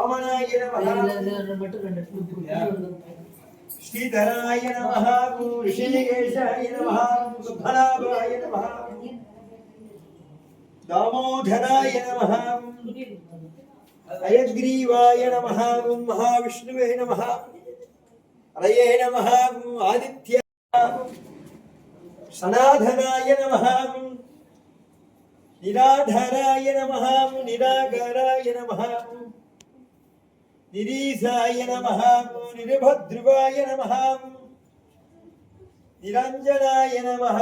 वामनाय नमः श्रीधराय नमः ऋषिकेशाय नमः सुभनाभाय नमः दामोदराय नमः हयग्रीवाय नमः महाविष्णुवे नमः हरये नमः आदित्य सनाधनाय नमः निराधराय नमः निराकाराय नमः निरीसाय नमः निरभद्रुवाय नमः निरञ्जनाय नमः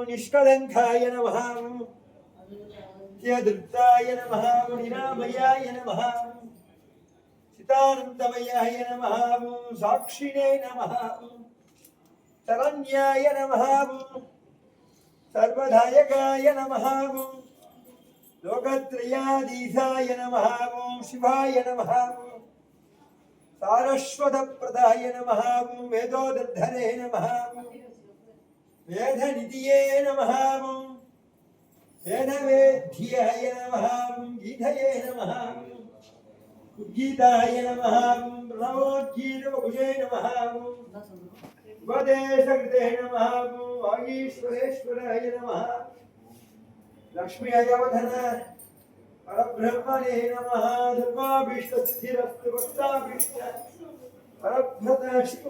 निष्कलङ्काय नमः नित्यदृप्ताय नमः निरामयाय नमः चिदानन्दमयाय नमः साक्षिणे नमः शरण्याय नमः सर्वदायकाय नमः लोकत्रयाधीशाय नमः शिवाय नमः सारस्वतप्रदाय नमः वेदोदर्धरे नमः वेदनिधिये नमः वेदवेद्याय नमः गीतये नमः गीताय नमः प्रणवोज्जीरवभुजे नमः उपदेशकृते नमः वागीश्वरेश्वराय नमः लक्ष्मी अयवधन परब्रह्मणे नमः धर्माभीष्टस्थिरस्तु भक्ताभीष्ट परब्रह्मशिव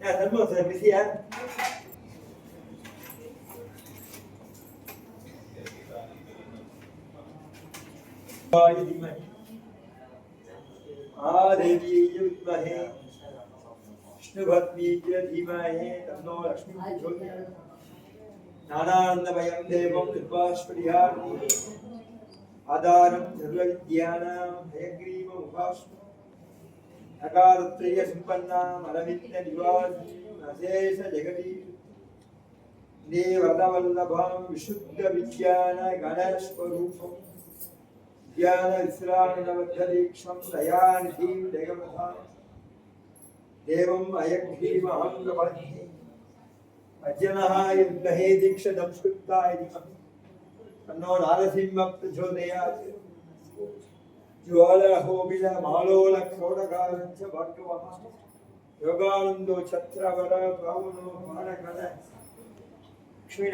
Ya, tenemos servicio. देवी विद्महे विष्णुभक्ति धीमहि तन्नो लक्ष्मी प्रचोदयात् ज्ञानानन्दमयं देवं निर्वाष्परिहारं आधारं सर्वविद्यानां हयग्रीवम् उपास्महे नकारत्रयसम्पन्नाम् अरविन्दनिवासिनीम् अशेष जगदीश देववल्लभां विशुद्धविज्ञान गणस्वरूपम् ज्ञान विश्राणनबद्धदीक्षं दयानिधिं जगमथां देवम् अयग्रीवमहं प्रपद्ये अज्जनः युद्धहे दीक्षदंस्कृताय धीमहि तन्नो नारसिंहः प्रचोदयात् ज्वालहोबिलमालोलक्षोडकालञ्च भार्गवः योगानन्दो छत्रवर पावनो मानकन लक्ष्मी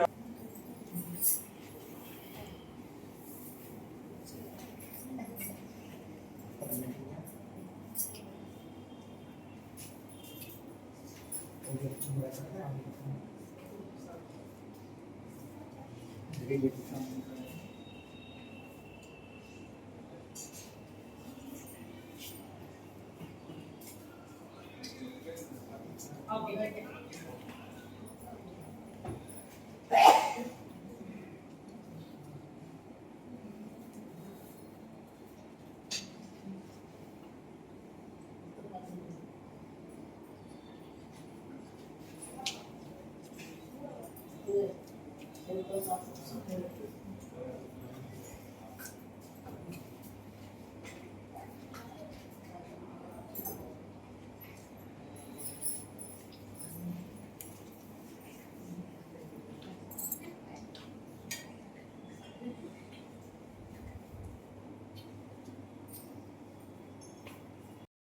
Okay.